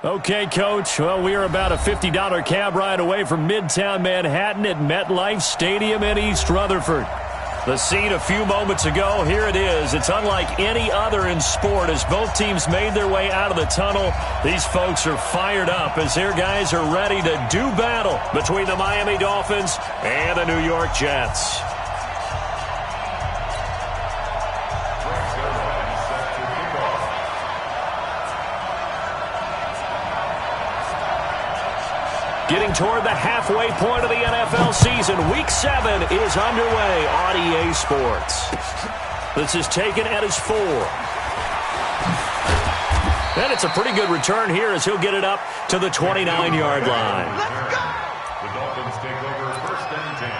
Okay, Coach. Well, we are about a $50 cab ride away from Midtown Manhattan at MetLife Stadium in East Rutherford. The scene a few moments ago, here it is. It's unlike any other in sport as both teams made their way out of the tunnel. These folks are fired up as their guys are ready to do battle between the Miami Dolphins and the New York Jets. Getting toward the halfway point of the NFL season, Week 7 is underway on EA Sports. This is taken at his 4. And it's a pretty good return here as he'll get it up to the 29-yard line. Let's go! The Dolphins take over 1st and 10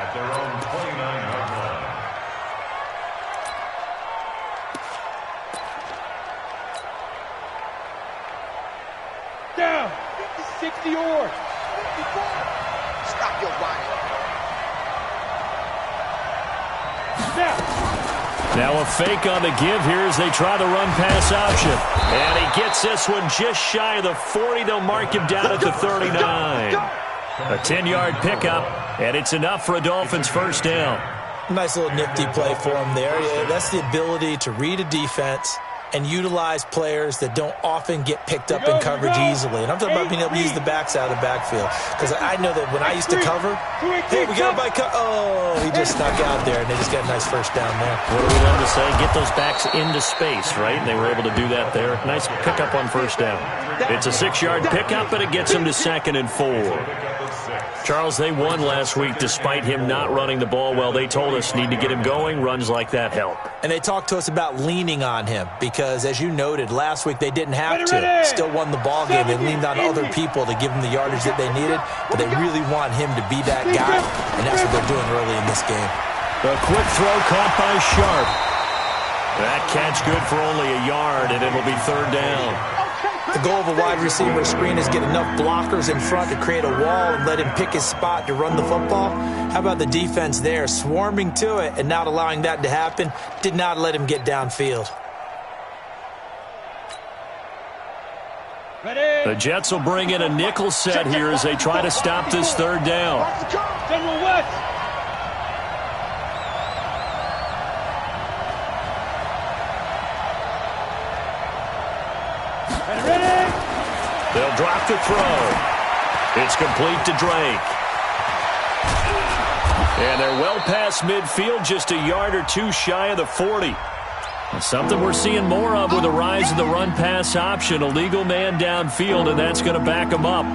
at their own 29-yard line. Down! 60 yards. Stop your body. Now a fake on the give here as they try the run-pass option. And he gets this one just shy of the 40. They'll mark him down at the 39. A 10-yard pickup, and it's enough for a Dolphins first down. Nice little nifty play for him there. Yeah, that's the ability to read a defense and utilize players that don't often get picked up in coverage easily. And I'm talking about being able to use the backs out of the backfield. Because I know that when I used to cover, hey, we got a bike. Oh, he just snuck out there, and they just got a nice first down there. What do we love to say? Get those backs into space, right? And they were able to do that there. Nice pickup on first down. It's a 6-yard pickup, but it gets him to 2nd and 4. Charles, they won last week despite him not running the ball well. They told us need to get him going. Runs like that help. And they talked to us about leaning on him because, as you noted, last week they didn't have to. Still won the ball game. They leaned on other people to give them the yardage that they needed, but they really want him to be that guy, and that's what they're doing early in this game. A quick throw caught by Sharp. That catch good for only a yard, and it'll be 3rd down. The goal of a wide receiver screen is get enough blockers in front to create a wall and let him pick his spot to run the football. How about the defense there, swarming to it and not allowing that to happen? Did not let him get downfield. The Jets will bring in a nickel set here as they try to stop this 3rd down. General West. They'll drop the throw. It's complete to Drake. And they're well past midfield, just a yard or two shy of the 40. Something we're seeing more of with the rise of the run-pass option. A legal man downfield, and that's going to back him up.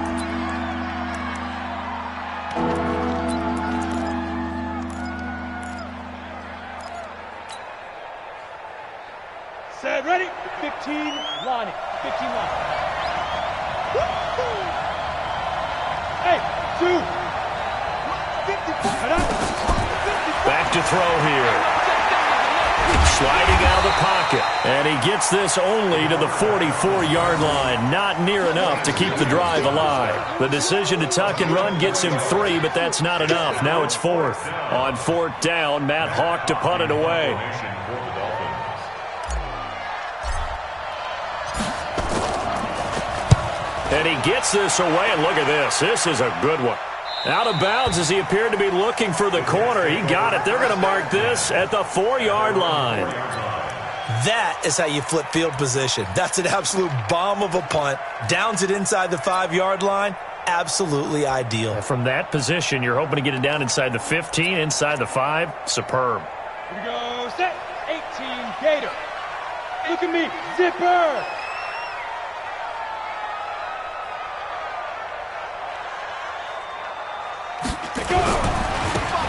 Set, ready? 15, lining. 15, lining. Hey, 2. Back to throw here. Sliding out of the pocket. And he gets this only to the 44-yard line. Not near enough to keep the drive alive. The decision to tuck and run gets him 3, but that's not enough. Now it's 4th. On 4th down, Matt Hawk to punt it away. And he gets this away, and look at this. This is a good one. Out of bounds as he appeared to be looking for the corner. He got it. They're going to mark this at the 4-yard line. That is how you flip field position. That's an absolute bomb of a punt. Downs it inside the 5-yard line. Absolutely ideal. From that position, you're hoping to get it down inside the 15, inside the 5. Superb. Here we go. Set. 18, Gator. Look at me. Zipper.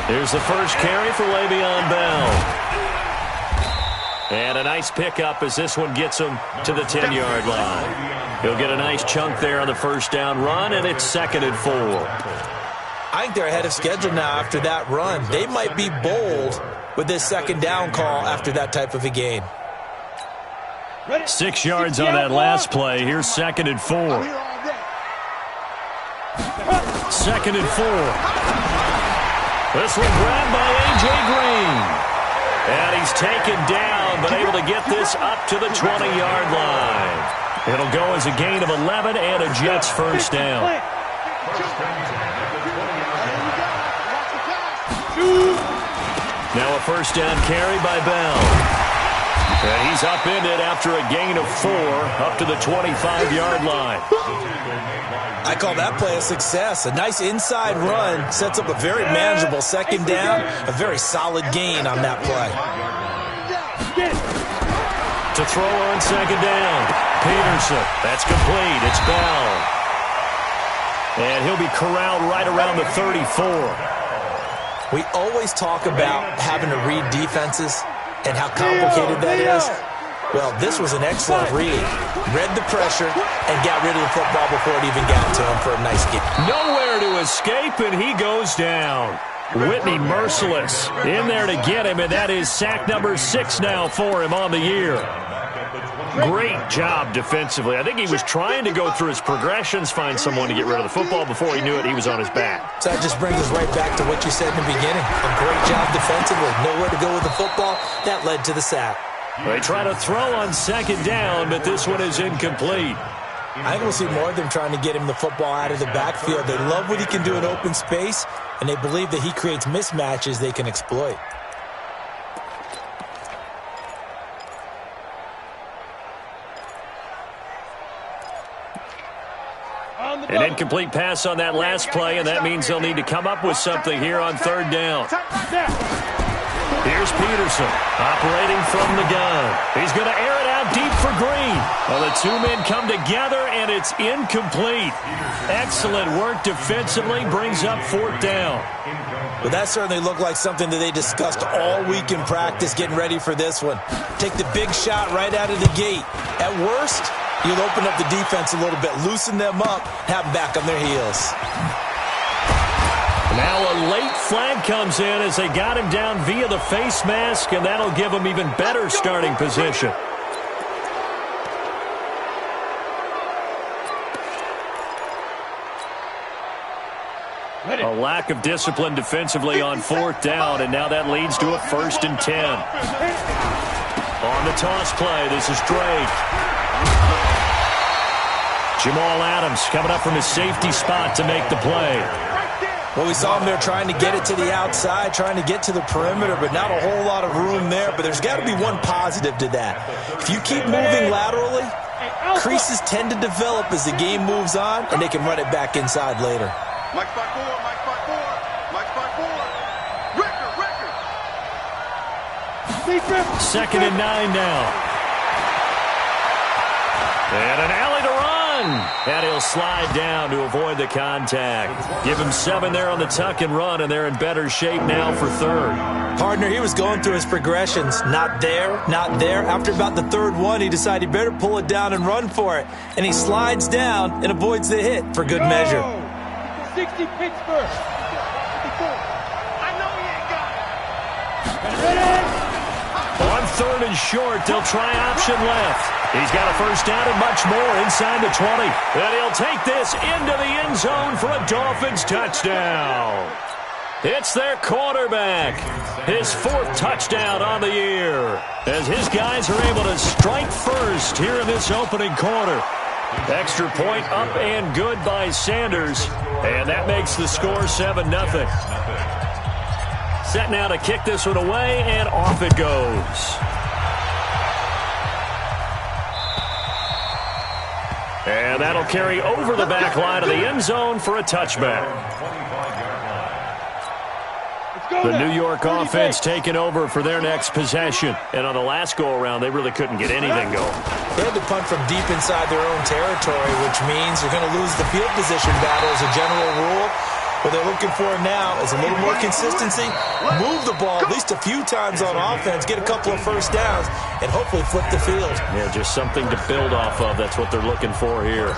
Here's the first carry for Le'Veon Bell. And a nice pickup as this one gets him to the 10-yard line. He'll get a nice chunk there on the first down run, and it's 2nd and 4. I think they're ahead of schedule now after that run. They might be bold with this 2nd down call after that type of a game. 6 yards on that last play. Here's 2nd and 4. 2nd and 4. This one grabbed by A.J. Green. And he's taken down, but able to get this up to the 20-yard line. It'll go as a gain of 11 and a Jets first down. Now a first down carry by Bell. And he's upended after a gain of 4 up to the 25-yard line. I call that play a success. A nice inside run sets up a very manageable second down. A very solid gain on that play. To throw on second down, Peterson. That's complete. It's Bell. And he'll be corralled right around the 34. We always talk about having to read defenses and how complicated that is. Well, this was an excellent read. Read the pressure and got rid of the football before it even got to him for a nice game. Nowhere to escape, and he goes down. Whitney merciless in there to get him, and that is sack number 6 now for him on the year. Great job defensively. I think he was trying to go through his progressions, find someone to get rid of the football. Before he knew it, he was on his back. So that just brings us right back to what you said in the beginning. A great job defensively. Nowhere to go with the football. That led to the sack. They try to throw on second down, but this one is incomplete. I think we'll see more of them trying to get him the football out of the backfield. They love what he can do in open space, and they believe that he creates mismatches they can exploit. An incomplete pass on that last play, and that means they'll need to come up with something here on third down. Here's Peterson operating from the gun. He's going to air it out deep for Green. Well, the two men come together, and it's incomplete. Excellent work defensively, brings up fourth down. Well, that certainly looked like something that they discussed all week in practice getting ready for this one. Take the big shot right out of the gate. At worst, you'll open up the defense a little bit, loosen them up, have them back on their heels. Now a late flag comes in as they got him down via the face mask, and that'll give him even better starting position. A lack of discipline defensively on fourth down, and now that leads to a 1st and 10. On the toss play, this is Drake. Jamal Adams coming up from his safety spot to make the play. Well, we saw him there trying to get it to the outside, trying to get to the perimeter, but not a whole lot of room there. But there's got to be one positive to that. If you keep moving laterally, creases tend to develop as the game moves on, and they can run it back inside later. Mike 5-4, Mike 5-4, Mike 5-4. Record. 2nd and 9 now. And an alley to run. And he'll slide down to avoid the contact. Give him 7 there on the tuck and run, and they're in better shape now for third. Partner, he was going through his progressions. Not there, not there. After about the third one, he decided he better pull it down and run for it. And he slides down and avoids the hit for good measure. 60 Pittsburgh. I know he ain't got it. Ready? On 3rd and short, they'll try option left. He's got a first down and much more inside the 20. And he'll take this into the end zone for a Dolphins touchdown. It's their quarterback. His 4th touchdown on the year. As his guys are able to strike first here in this opening quarter. Extra point up and good by Sanders. And that makes the score 7-0. Set now to kick this one away, and off it goes. And that'll carry over the back line of the end zone for a touchback. The New York offense taking over for their next possession. And on the last go-around, they really couldn't get anything going. They had to punt from deep inside their own territory, which means they're going to lose the field position battle as a general rule. What they're looking for now is a little more consistency, move the ball at least a few times on offense, get a couple of first downs, and hopefully flip the field. Yeah, just something to build off of. That's what they're looking for here.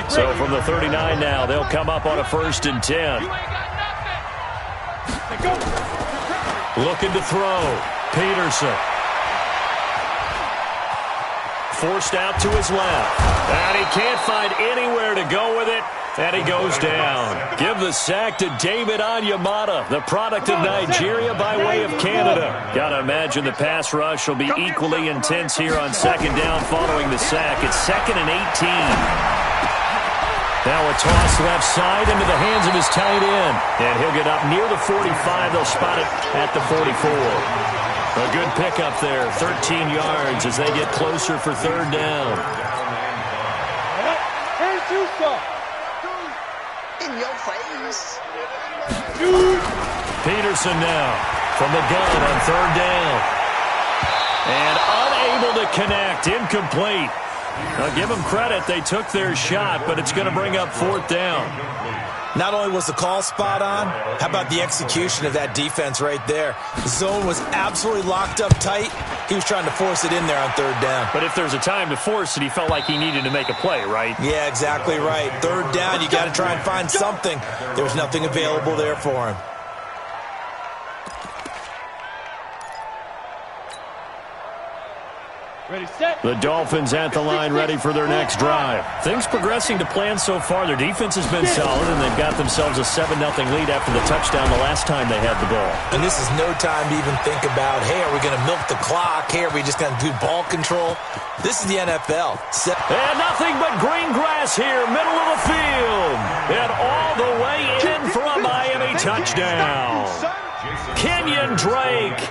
So from the 39 now, they'll come up on a 1st and 10. Looking to throw. Peterson. Forced out to his left. And he can't find anywhere to go with it. And he goes down. Give the sack to David Onyemata, the product of Nigeria by way of Canada. Got to imagine the pass rush will be equally intense here on second down following the sack. It's 2nd and 18. Now a toss left side into the hands of his tight end. And he'll get up near the 45. They'll spot it at the 44. A good pickup there, 13 yards as they get closer for third down. In your face. Peterson now from the gun on third down. And unable to connect, incomplete. Now give them credit, they took their shot, but it's going to bring up fourth down. Not only was the call spot on, how about the execution of that defense right there? The zone was absolutely locked up tight. He was trying to force it in there on third down. But if there's a time to force it, he felt like he needed to make a play, right? Yeah, exactly right. Third down, you got to try and find something. There was nothing available there for him. Ready, set. The Dolphins at the line ready for their next drive. Things progressing to plan so far. Their defense has been solid, and they've got themselves a 7-0 lead after the touchdown the last time they had the ball. And this is no time to even think about, hey, are we going to milk the clock? Hey, are we just going to do ball control? This is the NFL. And nothing but green grass here, middle of the field. And all the way in for a Miami touchdown. Kenyon Drake,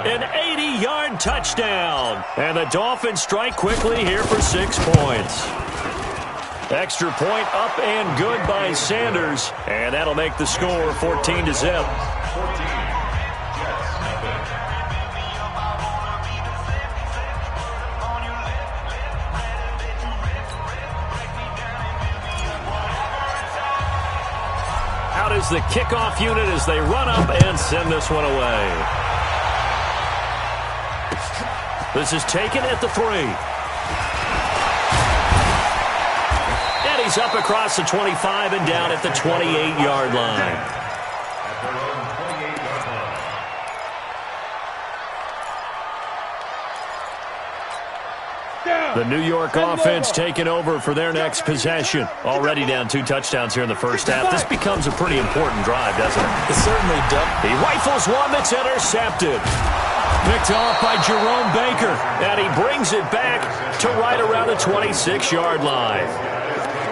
an 80-yard touchdown. And the Dolphins strike quickly here for 6 points. Extra point up and good by Sanders. And that'll make the score 14-0. Out is the kickoff unit as they run up and send this one away. This is taken at the 3. And he's up across the 25 and down at the 28-yard line. The New York offense taking over for their next possession. Already down 2 touchdowns here in the first half. This becomes a pretty important drive, doesn't it? It certainly does. He rifles one that's intercepted. Picked off by Jerome Baker. And he brings it back to right around the 26-yard line.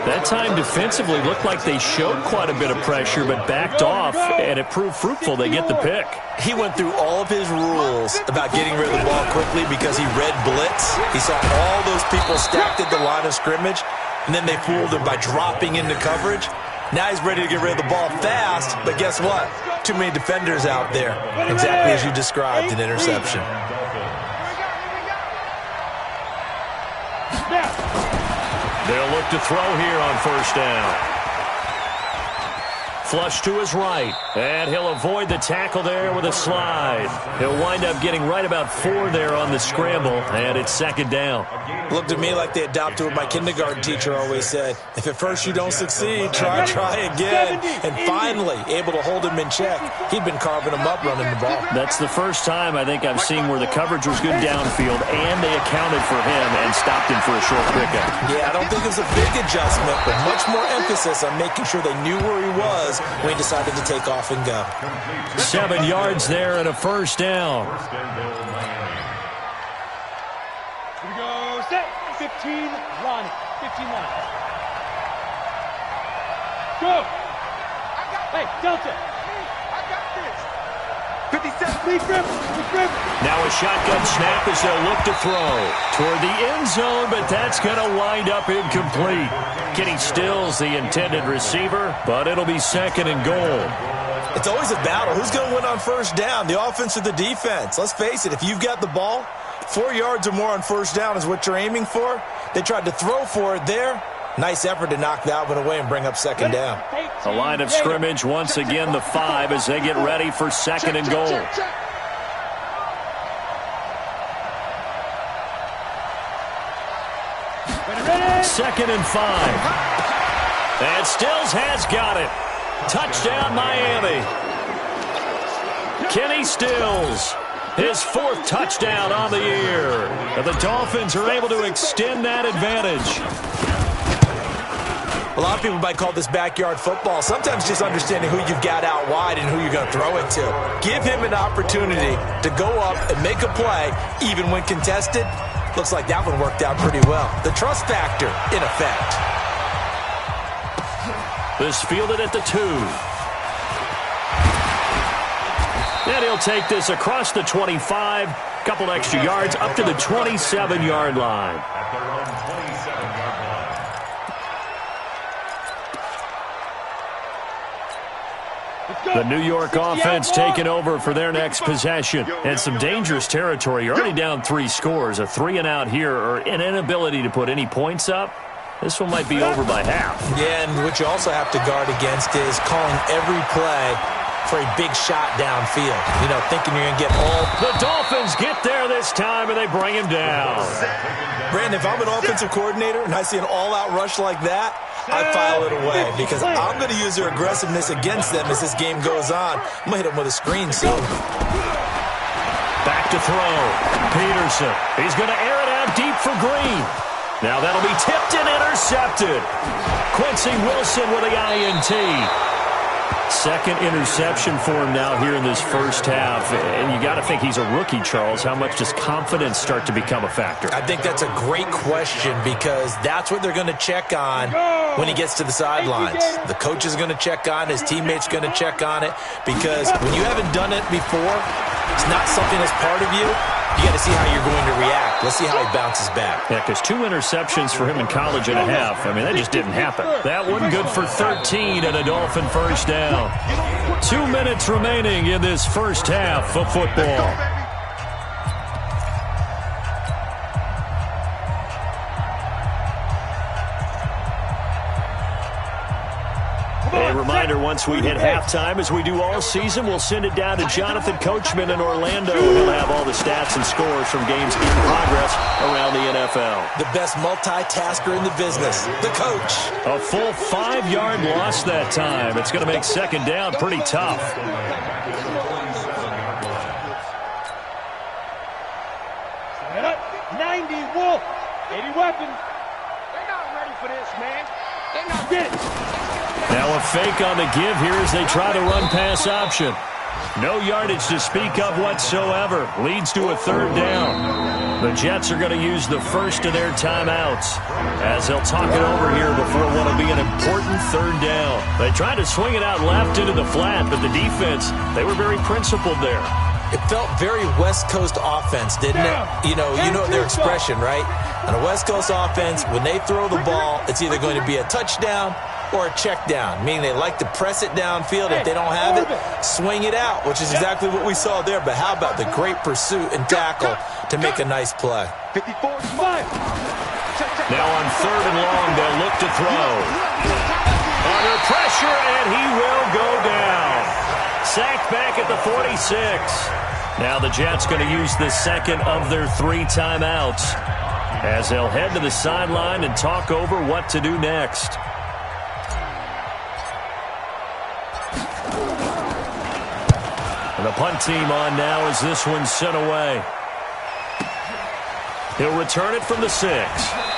That time defensively looked like they showed quite a bit of pressure but backed off, and it proved fruitful. They get the pick. He went through all of his rules about getting rid of the ball quickly because he read blitz. He saw all those people stacked at the line of scrimmage, and then they fooled him by dropping into coverage. Now he's ready to get rid of the ball fast, but guess what? Too many defenders out there. Exactly as you described, an interception. They'll look to throw here on first down. Flush to his right, and he'll avoid the tackle there with a slide. He'll wind up getting right about 4 there on the scramble, and it's second down. Looked to me like they adopted what my kindergarten teacher always said. If at first you don't succeed, try again. And finally, able to hold him in check. He'd been carving him up running the ball. That's the first time I think I've seen where the coverage was good downfield, and they accounted for him and stopped him for a short pickup. Yeah, I don't think it was a big adjustment, but much more emphasis on making sure they knew where he was when he decided to take off and go. 7 yards there and a first down. Here we go, set. 15 line. 15 line. Go. Hey, Delta. I got this. 57. Lead grip. Now a shotgun snap as they'll look to throw toward the end zone, but that's going to wind up incomplete. Kenny Stills, the intended receiver, but it'll be second and goal. It's always a battle. Who's going to win on first down, the offense or the defense? Let's face it, if you've got the ball, 4 yards or more on first down is what you're aiming for. They tried to throw for it there. Nice effort to knock that one away and bring up second down. A line of scrimmage once again, the 5, as they get ready for second and goal. Second and 5. And Stills has got it. Touchdown, Miami. Kenny Stills, his 4th touchdown on the year. And the Dolphins are able to extend that advantage. A lot of people might call this backyard football. Sometimes just understanding who you've got out wide and who you're going to throw it to. Give him an opportunity to go up and make a play, even when contested. Looks like that one worked out pretty well. The trust factor in effect. This fielded at the 2. And he'll take this across the 25. Couple extra yards up to the 27-yard line. At their own 27-yard line. The New York offense taking over for their next possession. And some dangerous territory. You're already down 3 scores. A 3-and-out here or an inability to put any points up. This one might be over by half. Yeah, and what you also have to guard against is calling every play for a big shot downfield. You know, thinking you're going to get all. The Dolphins get there this time, and they bring him down. Brandon, if I'm an offensive coordinator and I see an all-out rush like that, I file it away because I'm going to use their aggressiveness against them as this game goes on. I'm going to hit them with a screen soon. Back to throw. Peterson. He's going to air it out deep for Green. Now that'll be tipped and intercepted. Quincy Wilson with the INT. Second interception for him now here in this first half. And you got to think he's a rookie, Charles. How much does confidence start to become a factor? I think that's a great question because that's what they're going to check on when he gets to the sidelines. The coach is going to check on, his teammates going to check on it because when you haven't done it before, it's not something that's part of you. You got to see how you're going to react. Let's see how he bounces back. Yeah, because 2 interceptions for him in college and a half. I mean, that just didn't happen. That one good for 13 and a Dolphin first down. 2 minutes remaining in this first half of football. A reminder, once we hit halftime, as we do all season, we'll send it down to Jonathan Coachman in Orlando. He'll have all the stats and scores from games in progress around the NFL. The best multitasker in the business, the coach. A full 5-yard loss that time. It's going to make second down pretty tough. Set up, 90 Wolf, 80 weapons. They're not ready for this, man. They're not ready. Now a fake on the give here as they try to run pass option. No yardage to speak of whatsoever. Leads to a third down. The Jets are going to use the first of their timeouts as they'll talk it over here before what will be an important third down. They tried to swing it out left into the flat, but the defense, they were very principled there. It felt very West Coast offense, didn't it? You know their expression, right? On a West Coast offense, when they throw the ball, it's either going to be a touchdown or a check down, meaning they like to press it downfield. If they don't have it, swing it out, which is exactly what we saw there. But how about the great pursuit and tackle to make a nice play? 54, now on third and long, they'll look to throw. Under pressure, and he will go down. Sacked back at the 46. Now the Jets going to use the second of their 3 timeouts as they'll head to the sideline and talk over what to do next. And the punt team on now as this one's sent away. He'll return it from the 6.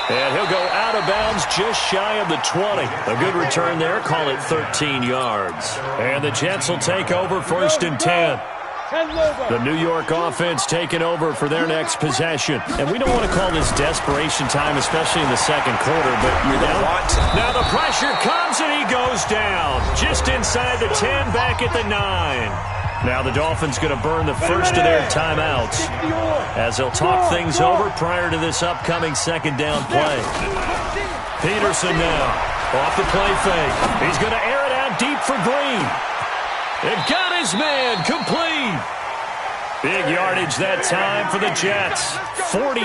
And he'll go out of bounds just shy of the 20. A good return there. Call it 13 yards. And the Jets will take over first and 10. The New York offense taking over for their next possession. And we don't want to call this desperation time, especially in the second quarter, but you're down. Now the pressure comes and he goes down. Just inside the 10, back at the 9. Now the Dolphins going to burn the first of their timeouts as they'll talk things over prior to this upcoming second down play. Peterson now off the play fake. He's going to air it out deep for Green. It got his man complete. Big yardage that time for the Jets. 49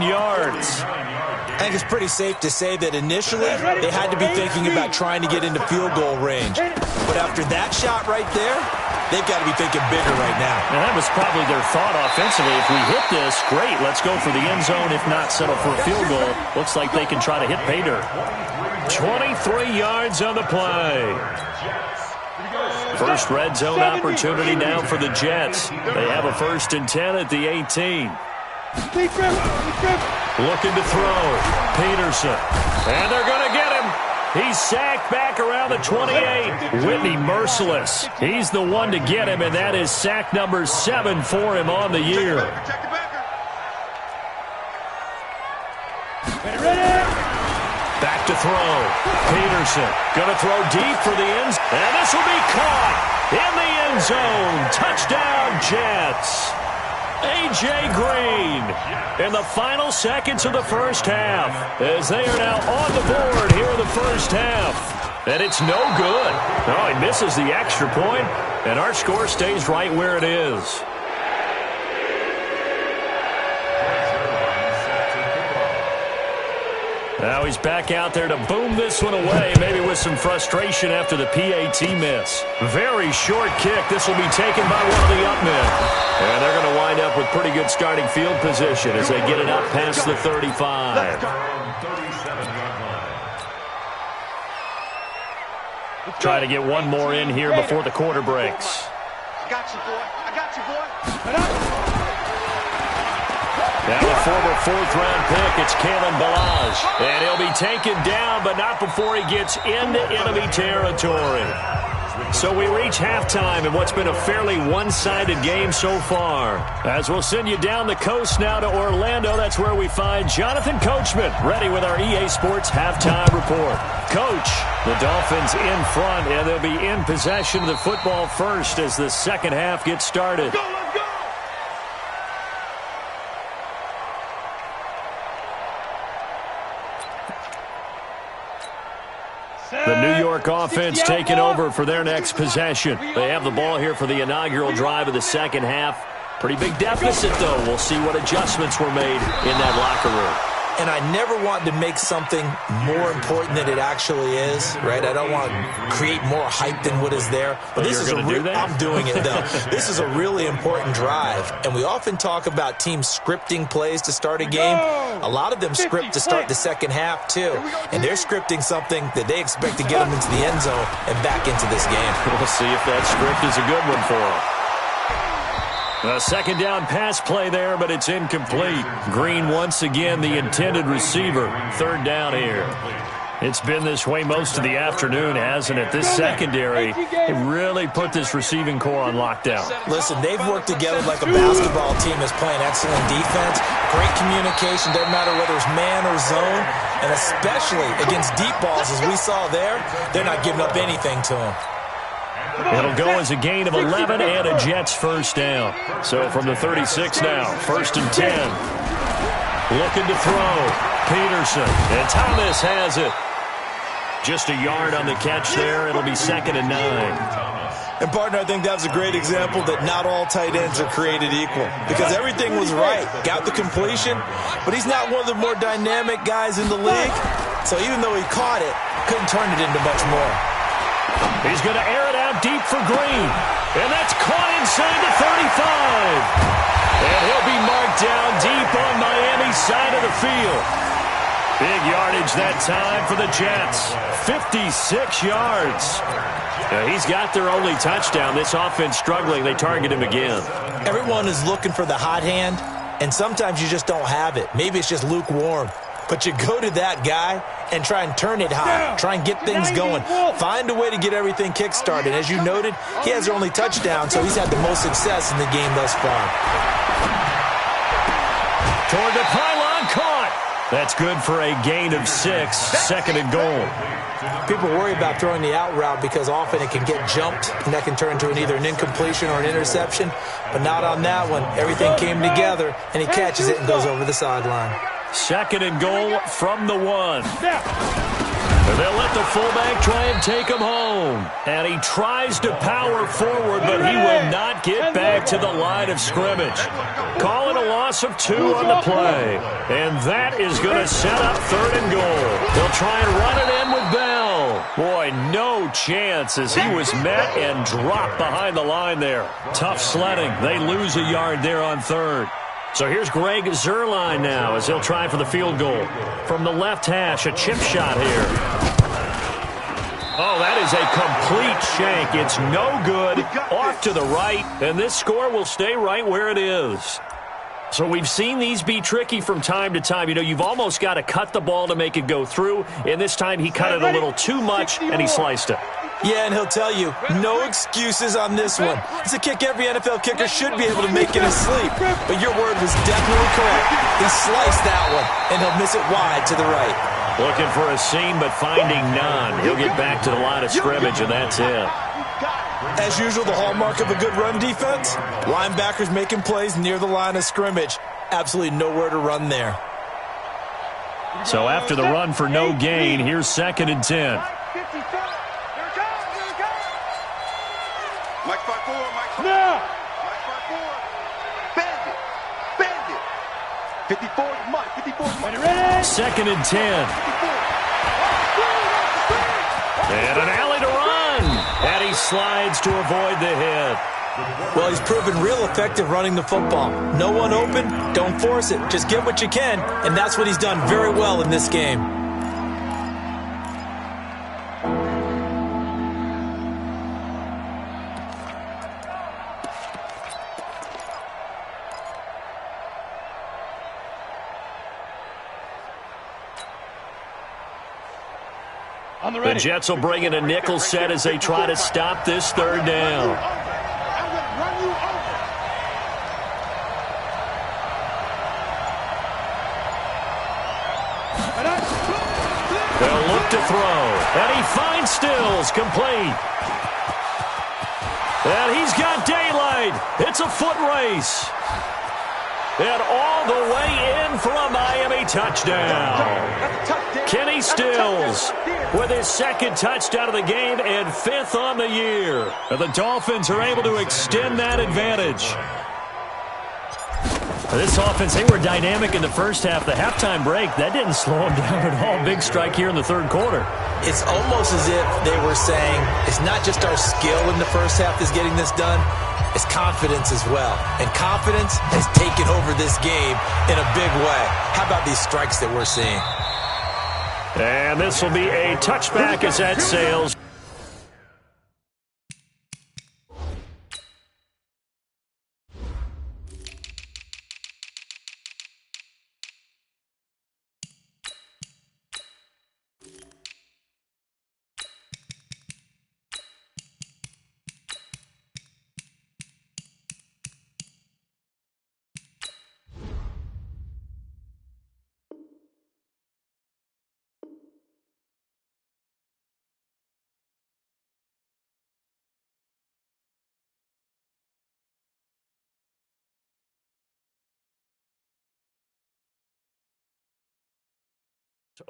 yards. I think it's pretty safe to say that initially they had to be thinking about trying to get into field goal range. But after that shot right there, they've got to be thinking bigger right now. And that was probably their thought offensively. If we hit this, great, let's go for the end zone. If not, settle for a field goal. Looks like they can try to hit pay dirt. 23 yards on the play. First red zone opportunity now for the Jets. They have a first and 10 at the 18. Looking to throw. Peterson. And they're going to get him. He's sacked back around the 28. Whitney merciless. He's the one to get him, and that is sack number 7 for him on the year. Back to throw. Peterson going to throw deep for the ends, and this will be caught in the end zone. Touchdown, Jets. A.J. Green in the final seconds of the first half as they are now on the board here in the first half. And it's no good. Oh, he misses the extra point, and our score stays right where it is. Now he's back out there to boom this one away, maybe with some frustration after the PAT miss. Very short kick. This will be taken by one of the up men. And they're going to wind up with pretty good starting field position as they get it up past the 35. Try to get one more in here before the quarter breaks. I got you, boy. I got you, boy. Now a former fourth-round pick, it's Kalen Ballage. And he'll be taken down, but not before he gets into enemy territory. So we reach halftime in what's been a fairly one-sided game so far. As we'll send you down the coast now to Orlando, that's where we find Jonathan Coachman, ready with our EA Sports halftime report. Coach, the Dolphins in front, and they'll be in possession of the football first as the second half gets started. Go, let's go! The New York offense taking over for their next possession. They have the ball here for the inaugural drive of the second half. Pretty big deficit, though. We'll see what adjustments were made in that locker room. And I never want to make something more important than it actually is, right? I don't want to create more hype than what is there. But this is I'm doing it, though. This is a really important drive. And we often talk about teams scripting plays to start a game. A lot of them script to start the second half, too. And they're scripting something that they expect to get them into the end zone and back into this game. We'll see if that script is a good one for them. A second down pass play there, but it's incomplete. Green once again the intended receiver. Third down here. It's been this way most of the afternoon, hasn't it? This secondary really put this receiving core on lockdown. Listen, they've worked together like a basketball team is playing excellent defense. Great communication, doesn't matter whether it's man or zone. And especially against deep balls, as we saw there, they're not giving up anything to them. It'll go as a gain of 11 and a Jets first down. So from the 36 now, 1st and 10. Looking to throw. Peterson. And Thomas has it. Just a yard on the catch there. It'll be 2nd and 9. And, partner, I think that's a great example that not all tight ends are created equal. Because everything was right. Got the completion, but he's not one of the more dynamic guys in the league. So even though he caught it, couldn't turn it into much more. He's going to air it out deep for Green. And that's caught inside the 35. And he'll be marked down deep on Miami's side of the field. Big yardage that time for the Jets. 56 yards. Now, he's got their only touchdown. This offense struggling. They target him again. Everyone is looking for the hot hand, and sometimes you just don't have it. Maybe it's just lukewarm. But you go to that guy and try and turn it high. Try and get things going. Find a way to get everything kick-started. As you noted, he has their only touchdown, so he's had the most success in the game thus far. Toward the pylon, caught. That's good for a gain of 6, 2nd and goal. People worry about throwing the out route because often it can get jumped, and that can turn into either an incompletion or an interception. But not on that one. Everything came together, and he catches it and goes over the sideline. 2nd and goal from the 1. And they'll let the fullback try and take him home. And he tries to power forward, but he will not get back to the line of scrimmage. Call it a loss of 2 on the play. And that is going to set up 3rd and goal. They'll try and run it in with Bell. Boy, no chance as he was met and dropped behind the line there. Tough sledding. They lose a yard there on 3rd. So here's Greg Zuerlein now as he'll try for the field goal. From the left hash, a chip shot here. Oh, that is a complete shank. It's no good. Off to the right, and this score will stay right where it is. So we've seen these be tricky from time to time. You know, you've almost got to cut the ball to make it go through, and this time he cut it a little too much, and he sliced it. Yeah, and he'll tell you, no excuses on this one. It's a kick every NFL kicker should be able to make in his sleep. But your word was definitely correct. He sliced that one, and he'll miss it wide to the right. Looking for a seam, but finding none. He'll get back to the line of scrimmage, and that's it. As usual, the hallmark of a good run defense, linebackers making plays near the line of scrimmage. Absolutely nowhere to run there. So after the run for no gain, here's 2nd and 10. Mike 5-4, Mike 5-4. Now. Mike 5-4. Bend it. Bend it. 54 is Mike. 54 is Mike. Ready? 2nd and 10. 54. And an alley to run. And he slides to avoid the hit. Well, he's proven real effective running the football. No one open, don't force it. Just get what you can, and that's what he's done very well in this game. The Jets will bring in a nickel set as they try to stop this 3rd down. They'll look to throw, and he finds Stills, complete. And he's got daylight. It's a foot race. And all the way in for a Miami touchdown. Kenny Stills with his 2nd touchdown of the game and 5th on the year. And the Dolphins are able to extend that advantage. This offense, they were dynamic in the first half. The halftime break, that didn't slow them down at all. Big strike here in the 3rd quarter. It's almost as if they were saying, it's not just our skill in the first half that's getting this done, it's confidence as well. And confidence has taken over this game in a big way. How about these strikes that we're seeing? And this will be a touchback as that sails.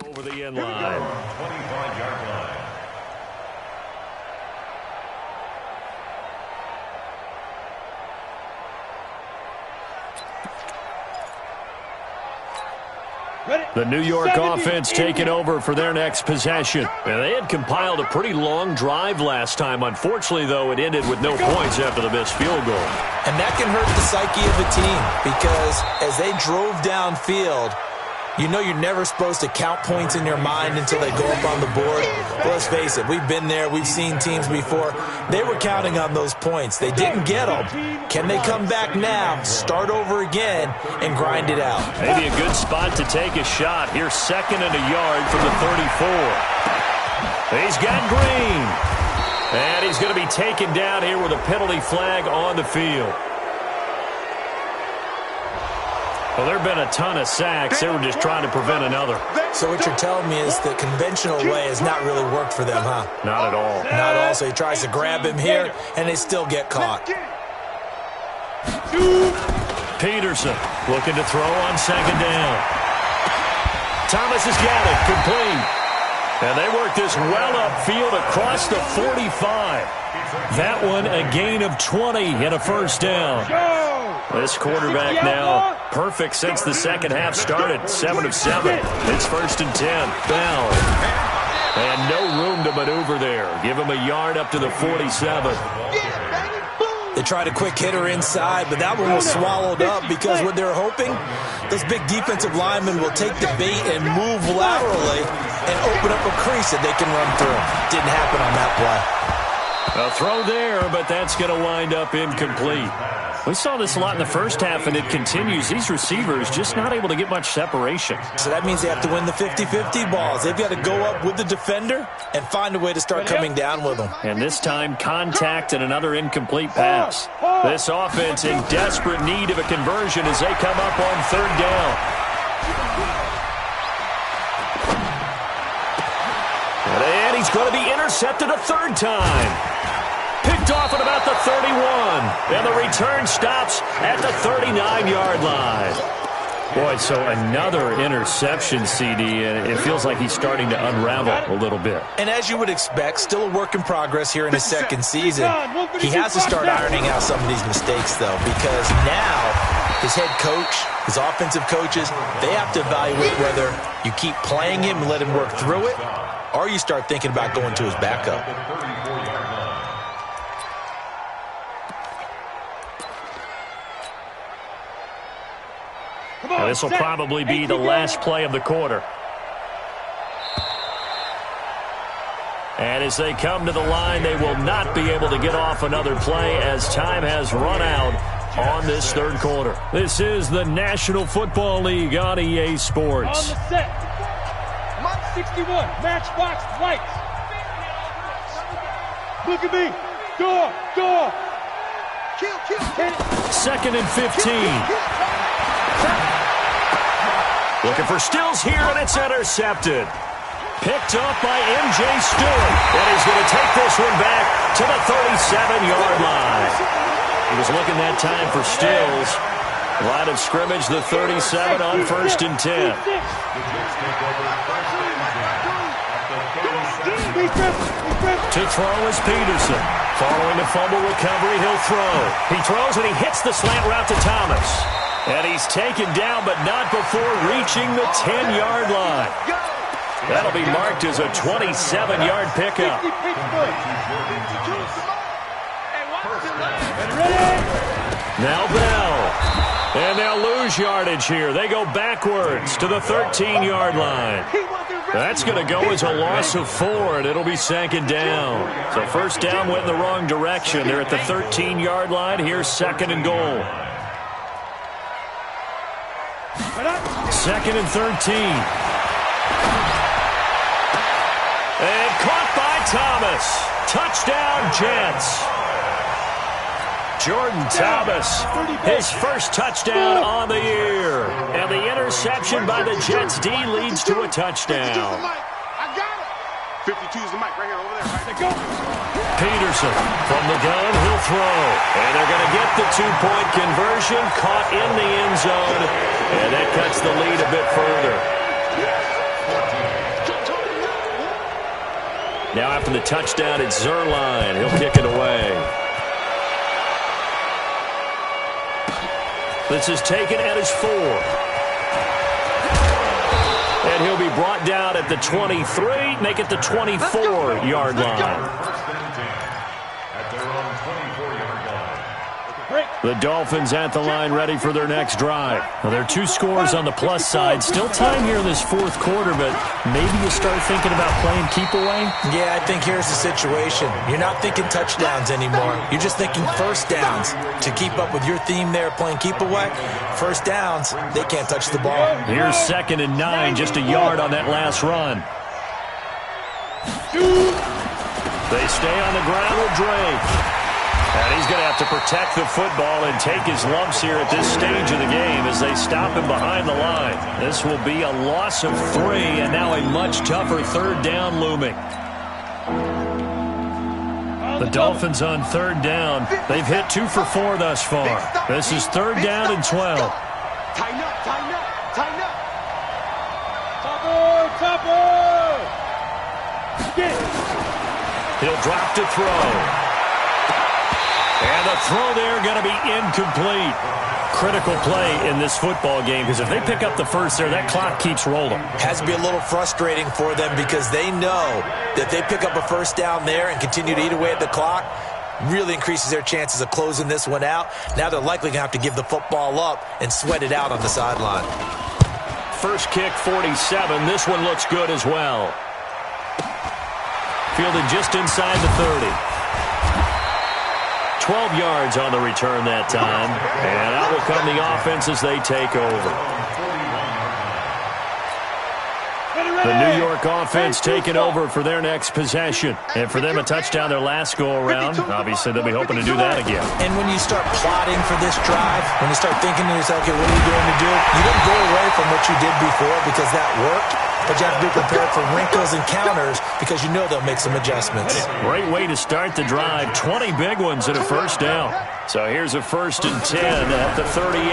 Over the end line. 25-yard line. The New York offense taking over for their next possession. And they had compiled a pretty long drive last time. Unfortunately, though, it ended with no points after the missed field goal. And that can hurt the psyche of a team because as they drove downfield, you know you're never supposed to count points in your mind until they go up on the board. But let's face it, we've been there. We've seen teams before. They were counting on those points. They didn't get them. Can they come back now, start over again, and grind it out? Maybe a good spot to take a shot. Here's 2nd and a yard from the 34. He's got Green. And he's going to be taken down here with a penalty flag on the field. Well, there have been a ton of sacks. They were just trying to prevent another. So what you're telling me is the conventional way has not really worked for them, huh? Not at all. Not at all. So he tries to grab him here, and they still get caught. Peterson looking to throw on 2nd down. Thomas has got it, complete. And they work this well upfield across the 45. That one a gain of 20 and a 1st down. This quarterback now perfect since the 2nd half started. 7 of 7. It's 1st and 10. Bell. And no room to maneuver there. Give him a yard up to the 47. They tried a quick hitter inside, but that one was swallowed up because what they're hoping, those big defensive linemen will take the bait and move laterally and open up a crease that they can run through. Didn't happen on that play. A throw there, but that's going to wind up incomplete. We saw this a lot in the first half, and it continues. These receivers just not able to get much separation. So that means they have to win the 50-50 balls. They've got to go up with the defender and find a way to start coming down with them. And this time, contact and another incomplete pass. This offense in desperate need of a conversion as they come up on third down. And he's going to be intercepted a third time. Picked off at about the 31. And the return stops at the 39-yard line. Boy, so another interception, CD, and it feels like he's starting to unravel a little bit. And as you would expect, still a work in progress here in his second season. He has to start ironing out some of these mistakes, though, because now his head coach, his offensive coaches, they have to evaluate whether you keep playing him and let him work through it, or you start thinking about going to his backup. Now, this will probably be the last play of the quarter. And as they come to the line, they will not be able to get off another play as time has run out on this third quarter. This is the National Football League on EA Sports. On the set. 61, matchbox lights. Look at me. Door. Kill. Second and 15. Looking for Stills here, and it's intercepted. Picked up by M.J. Stewart. And he's going to take this one back to the 37-yard line. He was looking that time for Stills. Line of scrimmage, the 37 on 1st and 10. To throw is Peterson. Following the fumble recovery, he'll throw. He throws, and he hits the slant route to Thomas. And he's taken down, but not before reaching the 10-yard line. That'll be marked as a 27-yard pickup. Now Bell. And they'll lose yardage here. They go backwards to the 13-yard line. That's going to go as a loss of 4, and it'll be second down. So first down went in the wrong direction. They're at the 13-yard line. Here's second and goal. Second and 13. And caught by Thomas. Touchdown, Jets. Jordan Thomas, his first touchdown on the year. And the interception by the Jets D leads to a touchdown. I got it. 52's the mic right here, over there. Right there. Go. Peterson from the gun, he'll throw. And they're going to get the two-point conversion, caught in the end zone. And that cuts the lead a bit further. Now after the touchdown, it's Zerline. He'll kick it away. This is taken at his 4. And he'll be brought down at the 23, make it the 24-yard line. The Dolphins at the line ready for their next drive. Well, there are 2 scores on the plus side. Still time here in this fourth quarter, but maybe you start thinking about playing keep away? Yeah, I think here's the situation. You're not thinking touchdowns anymore. You're just thinking first downs. To keep up with your theme there, playing keep away, first downs, they can't touch the ball. Here's second and 9, just a yard on that last run. They stay on the ground with Drake. And he's going to have to protect the football and take his lumps here at this stage of the game as they stop him behind the line. This will be a loss of 3, and now a much tougher third down looming. The Dolphins on third down. They've hit 2 for 4 thus far. This is third down and 12. Tighten up. Topper! He'll drop to throw. And the throw there going to be incomplete. Critical play in this football game because if they pick up the first there, that clock keeps rolling. Has to be a little frustrating for them because they know that they pick up a first down there and continue to eat away at the clock, really increases their chances of closing this one out. Now they're likely going to have to give the football up and sweat it out on the sideline. First kick, 47. This one looks good as well. Fielded just inside the 30. 12 yards on the return that time. And out will come the offense as they take over. The New York offense taking over for their next possession. And for them, a touchdown their last go-around. Obviously, they'll be hoping to do that again. And when you start plotting for this drive, when you start thinking to yourself, okay, what are you going to do? You don't go away from what you did before because that worked. But you have to be prepared for wrinkles and counters because you know they'll make some adjustments. Great way to start the drive. 20 big ones at a first down. So here's a 1st and 10 at the 38.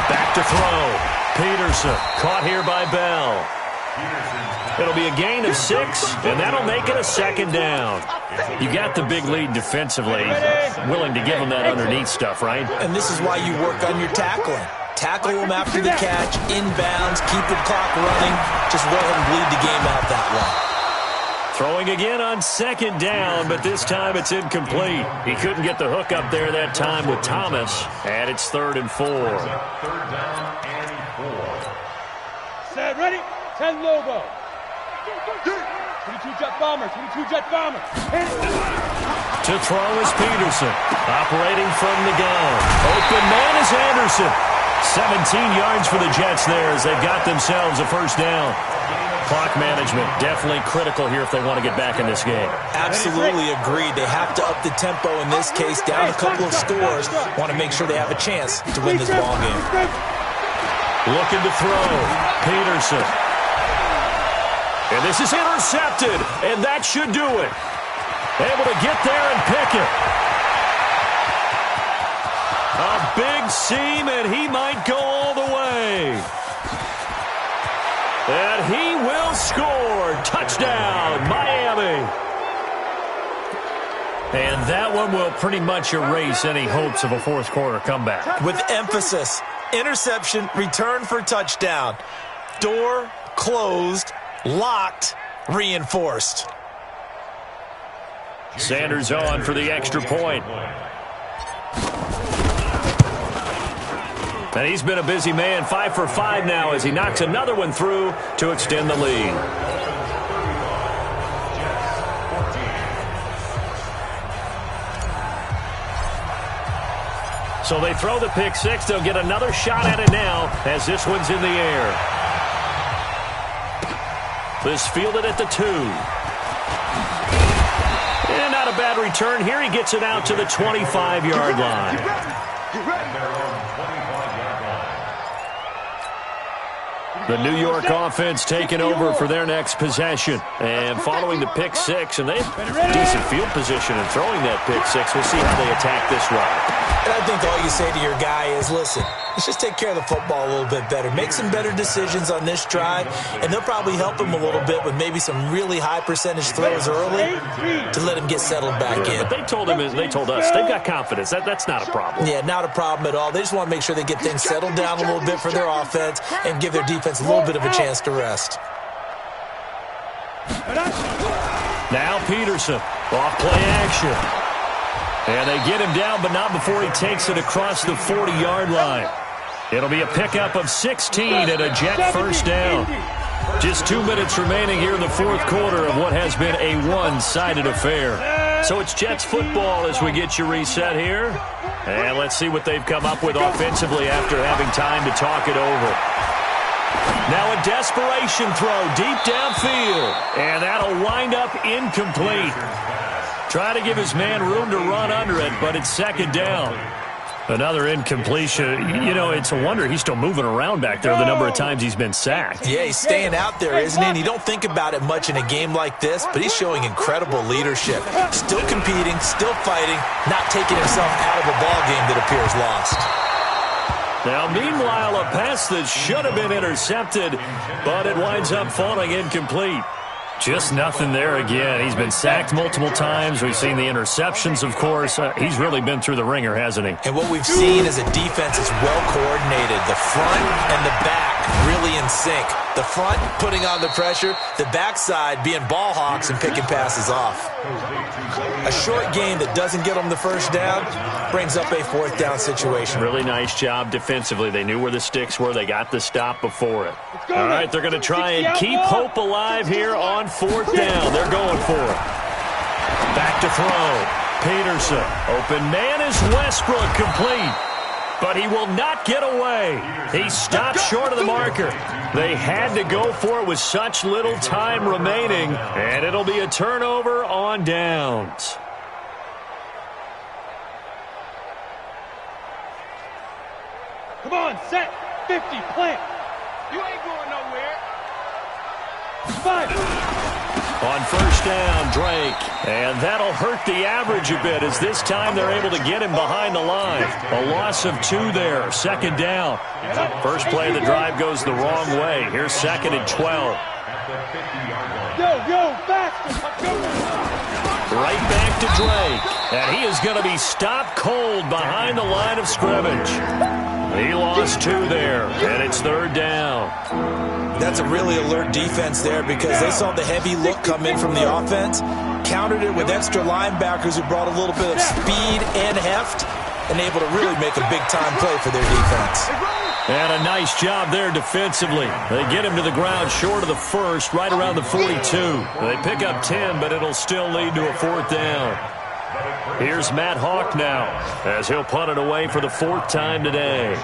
Back to throw. Peterson caught here by Bell. It'll be a gain of 6, and that'll make it a 2nd down. You got the big lead defensively. Willing to give them that underneath stuff, right? And this is why you work on your tackling. Tackle them after the catch, inbounds, keep the clock running. Just go ahead and bleed the game out that way. Throwing again on 2nd down, but this time it's incomplete. He couldn't get the hook up there that time with Thomas, and it's 3rd and 4. 3rd down and 4. Set, ready? 10 Lobo. 22 jet bomber, 22 jet bomber. To throw is Peterson. Operating from the gun. Open man is Anderson. 17 yards for the Jets there as they've got themselves a 1st down. Clock management definitely critical here if they want to get back in this game. Absolutely agreed. They have to up the tempo in this case, down a couple of scores. Want to make sure they have a chance to win this ball game. Looking to throw. Peterson. And this is intercepted, and that should do it. Able to get there and pick it. A big seam, and he might go all the way. And he will score. Touchdown, Miami. And that one will pretty much erase any hopes of a 4th quarter comeback. With emphasis, interception, return for touchdown. Door closed, locked, reinforced. Sanders on for the extra point. And he's been a busy man, 5 for 5 now as he knocks another one through to extend the lead. So they throw the pick 6. They'll get another shot at it now as this one's in the air. This fielded at the 2. And not a bad return here. He gets it out to the 25-yard line. The New York offense taking over for their next possession. And following the pick 6, and they have decent field position in throwing that pick 6. We'll see how they attack this ride. And I think all you say to your guy is, listen, let's just take care of the football a little bit better. Make some better decisions on this drive, and they'll probably help him a little bit with maybe some really high percentage throws early to let him get settled back in. But they told us they've got confidence. That's not a problem. Yeah, not a problem at all. They just want to make sure they get things settled down a little bit for their offense and give their defense a little bit of a chance to rest. Now Peterson, off play action. And they get him down, but not before he takes it across the 40-yard line. It'll be a pickup of 16 and a Jet 1st down. Just 2 minutes remaining here in the 4th quarter of what has been a one-sided affair. So it's Jets football as we get you reset here. And let's see what they've come up with offensively after having time to talk it over. Now a desperation throw deep downfield. And that'll wind up incomplete. Try to give his man room to run under it, but it's 2nd down. Another incompletion. You know, it's a wonder he's still moving around back there the number of times he's been sacked. Yeah, he's staying out there, isn't he? And you don't think about it much in a game like this, but he's showing incredible leadership. Still competing, still fighting, not taking himself out of a ball game that appears lost. Now, meanwhile, a pass that should have been intercepted, but it winds up falling incomplete. Just nothing there again. He's been sacked multiple times. We've seen the interceptions, of course. He's really been through the ringer, hasn't he? And what we've seen is a defense that's well coordinated. The front and the back really in sync. The front putting on the pressure, the backside being ball hawks and picking passes off. A short game that doesn't get them the 1st down brings up a 4th down situation. Really nice job defensively. They knew where the sticks were. They got the stop before it. All right, they're going to try and keep hope alive here on 4th down. They're going for it. Back to throw. Peterson. Open man is Westbrook, complete. But he will not get away. He stopped short of the marker. They had to go for it with such little time remaining, and it'll be a turnover on downs. Come on, set. 50, plant. You ain't going nowhere. 5. On first down, Drake. And that'll hurt the average a bit as this time they're able to get him behind the line. A loss of 2 there. Second down. First play of the drive goes the wrong way. Here's second and 12. Yo, faster. Right back to Drake. And he is going to be stopped cold behind the line of scrimmage. He lost 2 there, and it's third down. That's a really alert defense there because they saw the heavy look come in from the offense, countered it with extra linebackers who brought a little bit of speed and heft, and able to really make a big-time play for their defense. And a nice job there defensively. They get him to the ground short of the first, right around the 42. They pick up 10, but it'll still lead to a fourth down. Here's Matt Hawk now, as he'll punt it away for the 4th time today.